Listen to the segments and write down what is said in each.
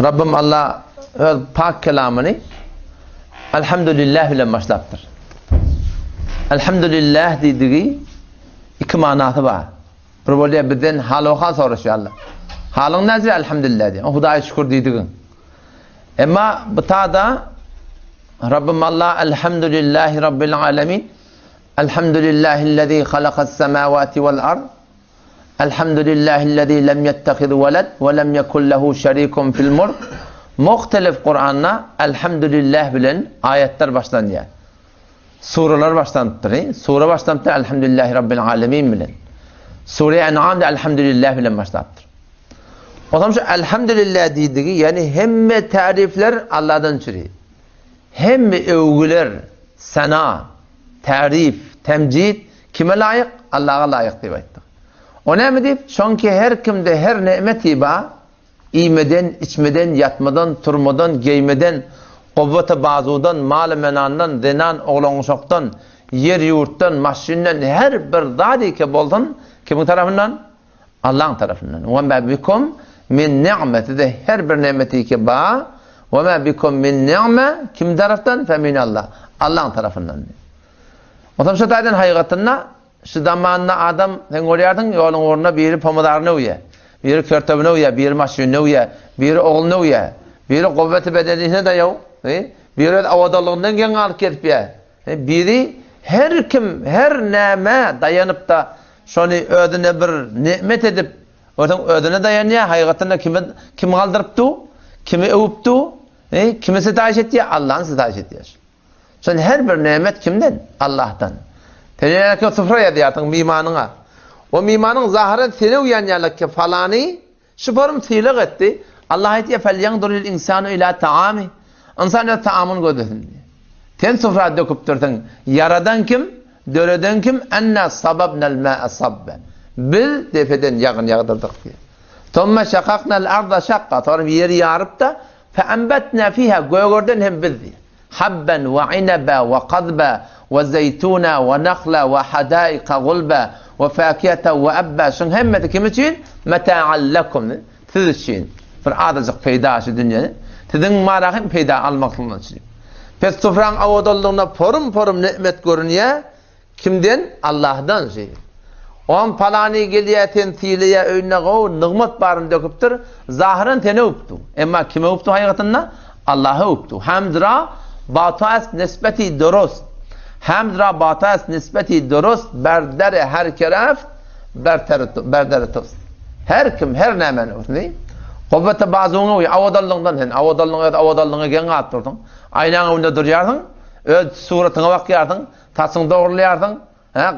Rabbim Allah pak kelamını elhamdülillah ile başlattır. Elhamdülillah dediği iki manası var. Bir böyle bizden hal-o-hal soruşuyor Allah. Halın nezir elhamdülillah diye. Hudaya şükür dediğin. Ama bu da Rabbim Allah elhamdülillahi rabbil alemin. Elhamdülillahillezî halakas semâvâti vel ard. Elhamdülillahillezî lem yettehiz veled ve lem yekun lehu şerîkun fil mulk. Muhtelif Kur'an'na elhamdülillah bilen ayetler başlanıyor. Sureler başlanır. Sure başlanır elhamdülillahi rabbil alemin bilen. Sure-i En'am'da elhamdülillah bilen başlanır. O zaman şu elhamdülillah dediği yani hem tarifler Allah'tan çıkıyor. Hem övgüler, sana, tarif, temcid kime layık? Allah'a layık diye ayettik. O ne mi deyip? Çünkü her kimde her nimeti var. İyimeden, içmeden, yatmadan, turmadan, giymeden, kuvveti bazudan, mal-ı menandan, dinan, oğlanışoktan, yer yurttan, maşinden her bir dadike boldun. Kimin tarafından? Allah'ın tarafından. وَمَا بِكُمْ min ni'meti de her bir nimeti ki ba ve ma bikum min ni'me kim taraftan? Femin Allah. Allah'ın tarafından. O zaman şu taydan hakikatına şu zamanında adam sen görüyordun yolun uğruna biri pamudarını uya, biri körtebini uya, biri maşinini uya, biri oğlunu uya, biri kuvveti bedenine dayav, biri avadalığından gen alıp gelip ya. Biri her kim her neme dayanıp da şunu ödüne bir nimet edip ödüne dayanıyor, hakikatinde kim kaldırıptı, kimi övüptü, kimi sitayiş etti, Allah'ın sitayiş etti. Şimdi her bir nimet kimden? Allah'tan. Tenyeler ki sıfıraya diyatın mimanına. O mimanın zahire seni uyanyalık ki falani, şüpherim silik etti. Allah etti, فَلْيَنْدُرِ الْاِنْسَانُ اِلَى تَعَامِ İnsan ya taamını gödürsün. Ten sıfıra döküp durdun. Yaradan kim? Döreden kim? اَنَّا صَبَبْنَا الْمَاءَ صَبَّ Bil defeden yağın yağdırdık diye. ثُمَّ شَقَقْنَا الْاَرْضَ شَقَّ Sonra bir yeri yağırıp da فَاَنْبَتْنَا فِيهَا Göğürden hem bil diye. حَبًّا وَعِنَبًا وَقَضْبًا وَزَيْتُونًا وَنَخْلًا وَحَدَائِقَ غُلْبًا وَفَاكِيَةً وَأَبًّا Şun hemmeti kim için? مَتَاعًا لَكُمْ Siz için. Bir adacık peyda şu dünyanın. Sizin marahın peyda almaklığından için. Pes sofran avadallığına porum porum nimet görünüyor. Kimden? Allah'tan şey. On palani geliye tensiliye önüne go nıgmat barın döküptür. Zahiren tene öptü. Ama kime öptü hakikatinde? Allah'a öptü. Hamdra batas nisbeti durust. Hamdra batas nisbeti durust berdere her keraf berdere tost. Her kim her nemen öptü. Kuvvete bazıını uy avadallığından hen avadallığına gen attırdın. Aynanın önünde duruyorsun. Öz suratına bakıyordun. Tasını doğrulayordun.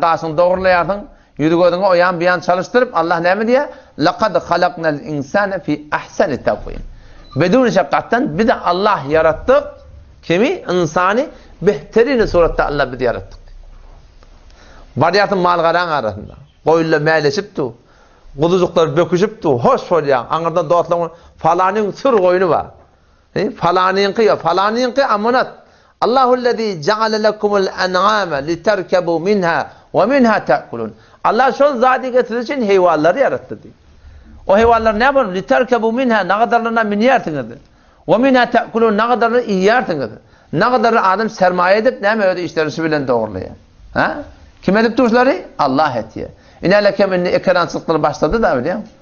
Kasını doğrulayordun. Yüzüğünü o yan bir yan çalıştırıp Allah ne mi diye? لَقَدْ خَلَقْنَا الْاِنْسَانَ فِي اَحْسَنِ تَقْوِيمٍ Bedun şakkatten bir de Allah yarattı. Kimi? İnsanı behterini suratta Allah bir de yarattık. Bariyatın malgaran arasında. Koyuyla meyleşipti. Kuducuklar böküşüptü. Hoş oluyor. Anırdan doğatlan falanın sır koyunu var. Falanın ki amanat. Allahullezî ceale lekumul en'âme literkebû minhâ ve minhâ te'kulun. Allah şu zâdike siz için hayvanları yarattı diyor. O hayvanlar ne yapar? Literkebû minhâ ne kadarlarına min yersiniz. Ve minhâ te'kulun ne kadarları iyi yersiniz. Ne kadarları adam sermaye edip ne mi öyle işleri bilen doğruluyor. Kim edip duruşları? Allah etiyor. İneleke minni ekeransızlıkları başladı da biliyor musun?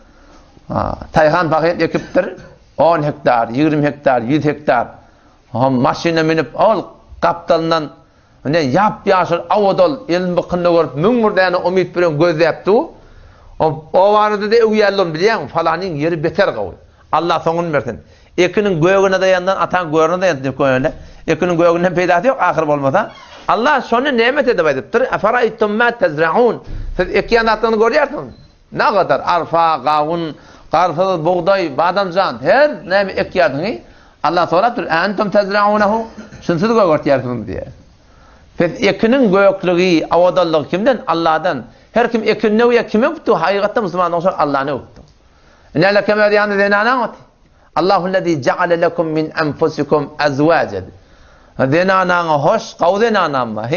Tayhan paket ekiptir 10 hektar, 20 hektar, 100 hektar. Maşine minip ol kaptalından ne yap yaşır avadol ilm bakındı görüp müngürdağını umit bilen gözleyipti. O vardı da uyarlım biliyor musun? Falanın yeri beter kavul. Allah sonunu versin. Ekinin göğüne dayandan atan göğüne dayandan ekinin göğünden peydası yok ahir olmasa. Allah şunu nimet edip ediptir. Eferaytum ma tezra'un. Siz ekiyan attığını görüyorsunuz. Ne kadar arfa, kavun, karpuz, buğday, badamcan her neymi ekiyatını Allah soradır. Entum tezra'unehu. Şunsuz görüyorsunuz diye. Ekinin göğüklüğü, avadallığı kimden? Allah'dan. Her kim ekin ne uya kime öptü? Hakikatte Müslümanlar sonra Allah'a ne öptü? Ne leke mevdiyanı zinana mı? Allahullezî ceale lekum min enfusikum ezvâced. Zinana hoş, kavzinana mı?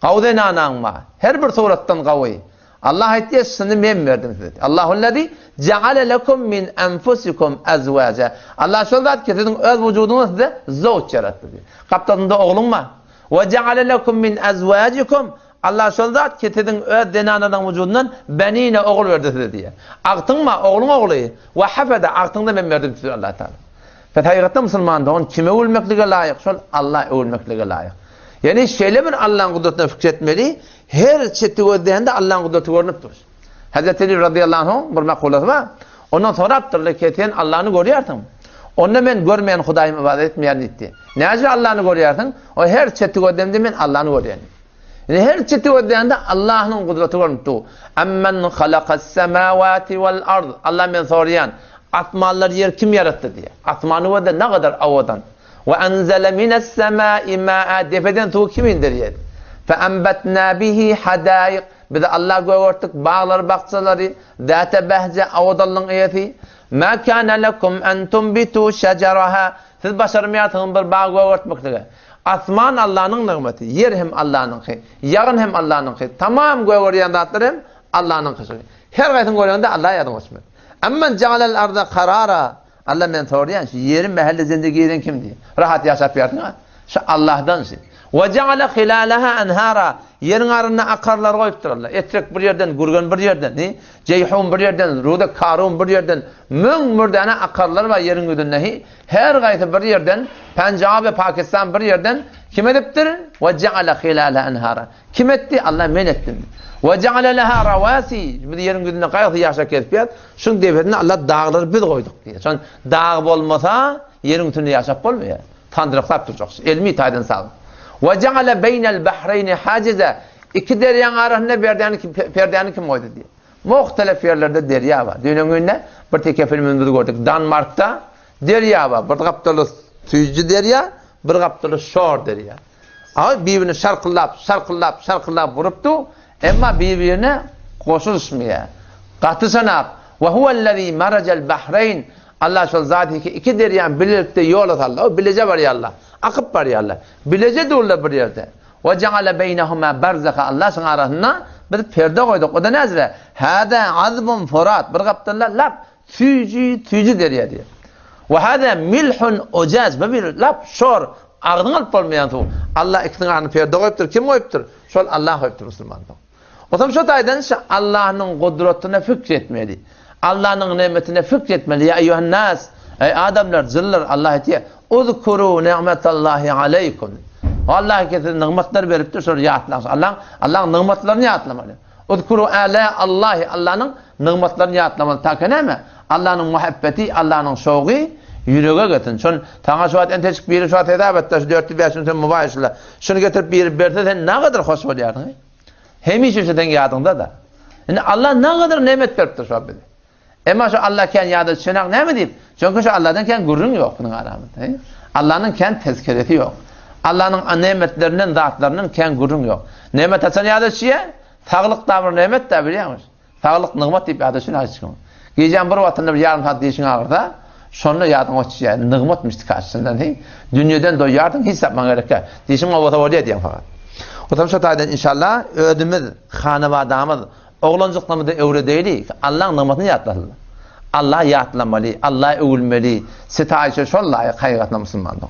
Kavzinana mı? Her bir surattan kavvi. Allah aytdi, "Sizni men berdim" dedi. Allahullezî ceale lekum min enfusikum azvaca. Allah şol zat ki sizin öz vücudunuzda zavç yarattı diyor. Kaptanında oğlun var. Ve ceale lekum min azvacikum. Allah şol zat ki sizin öz denananın vücudundan benine oğul verdi dedi diye. Aqtın mı oğlun oğlu? Ve hafada aqtında men verdim diyor Allah Teala. Fethayyatda Müslüman'da on kime ölmeklige layık? Şol Allah ölmeklige layık. Yani şöyle bir Allah'ın kudretine fikretmeli. Her çetti gözlerinde Allah'ın kudreti görünüp durur. Hazreti Ali radıyallahu anh bir makulası var. Ondan sonra aptırlı keten Allah'ını görüyorsun. Onda ben görmeyen Hudayım ibadet etmeyen etti. Ne acı Allah'ını görüyorsun? O her çetti gözlerinde ben Allah'ını görüyorum. Yani her çetti gözlerinde Allah'ın kudreti görünüp durur. Ammen halakas semavati vel ard. Allah ben soruyan. Atmanlar yer kim yarattı diye. Atmanı var da ne kadar avadan. Ve enzele mines semai ma'a. Defeden tuğu kim indiriyedi? فَاَنْبَتْنَا بِهِ حَدَائِقْ. Bir de Allah göğürttük bağlar bakçaları, dâte behce avdallın eyeti. مَا كَانَ لَكُمْ اَنْ تُنْبِتُوا شَجَرَهَا. Siz başarmayatın bir bağ göğürtmekle. Asman Allah'ın nimeti, yer hem Allah'ın ki, yağın hem Allah'ın ki. Tamam göğüryen zatlar hem Allah'ın ki. Her gayetini göğüryen de Allah'a yardım etmek. Ammen cealel arda karara. Allah ben soruyan, yerin mahalle zindigiyle kim diye. Rahat yaşap yerdin ha. Şu Allah'dan şey. وَجَعَلَ خِلَالَهَا اَنْهَارًا. Yerin arına akarlar koyuptur Allah. Etrek bir yerden, Gurgan bir yerden, Ceyhun bir yerden, Ruda Karun bir yerden, mürdane akarlar var yerin güdünnehi. Her gayet bir yerden, Pencab ve Pakistan bir yerden kim ediptir? وَجَعَلَ خِلَالَهَا اَنْهَارًا. Kim etti? Allah men ettim. وَجَعَلَ لَهَا رَوَاسِي. Bir yerin güdünne gayet yaşak etip yat. Şunun devletine Allah dağları biz koyduk diye. Son dağ olmasa yerin güdünne yaşak olmuyor. Tandırıqlap duracaksın. Elmi taydan sağlık. وَجَعَلَ بَيْنَ الْبَحْرَيْنِ حَاجِزًا. İki deryanın arasında perdeni kim koydu diye. Muhtelif yerlerde derya var. Dünyanın önünde bir tek filmimizi gördük. Danmark'ta derya var. Bir kaptalı tüyücü derya, bir kaptalı şor derya. Ama birbirini şarkıllap vuruptu. Ama birbirine koşuşmuyor. Katı sanat. وَهُوَ الَّذ۪ي مَرَجَ الْبَحْرَيْنِ. Allah şöyle zaten iki deryan birlikte yol atarlar. O bilece var ya Allah. Akıp var ya Allah. Bilece dururlar bir yerde. وَجَعَلَ بَيْنَهُمَا بَرْزَخَ. Allah şunun arasına bir perde koyduk. O da nezre. هَذَا عَذْبٌ فُرَاتٌ. Bir kaptanlar lap. Tüyücü derya diyor. وَهَذَا مِلْحٌ اُجَازٌ. Bir lap şor. Ağdın alıp olmayan tuğ. Allah ikisinin arasına perde koyuptur. Kim koyuptur? Şol Allah koyuptur Müslüman'da. O zaman şu taydan Allah'ın kudretine fikretmeli. Allah'ın nimetine fikretmeli. Ya eyyühen nas. Ey adamlar, zillar Allah etiye. Uzkuru ni'metallahi aleykum. Allah kesin nimetler veriptir sonra yatlansın. Allah'ın nimetlerini yatlamalı. Uzkuru ala Allahi. Allah'ın nimetlerini yatlamalı. Takeneme Allah'ın muhabbeti, Allah'ın şoğu yüreğe getirin. Şun tağa şuat en teşik biri şuat edabette 4-5 sen mübaşirle. Şunu getirip bir berse sen ne kadar hoş oluyordun. Hem hiç şeyden yadında da. Yani Allah ne kadar nimet veriptir şu abide. Ama şu Allah ken yadı çönek ne mi deyip? Çünkü şu Allah'dan ken gurrun yok bunun aramında. Allah'ın ken tezkereti yok. Allah'ın nimetlerinden, zatlarının ken gurrun yok. Nimet etsen yadı şiye, sağlık davır nimet de biliyor musun? Sağlık nimet deyip yadı şunu açıkım. Giyeceğim bir vatanda bir yarım saat deyişin ağırda, sonra yadın o çiğe, nimetmişti karşısından değil. Dünyadan doyardın, hiç yapman gerekir. Deyişin o vata oraya diyen fakat. O zaman şu taydan inşallah ödümüz, hanıvadamız, oğlancıklığımızda öyle değil. Allah'ın nimetini yatladı. Allah yatlamalı, Allah övülmeli. Sitayişe şol layık hayatına Müslümanlığı.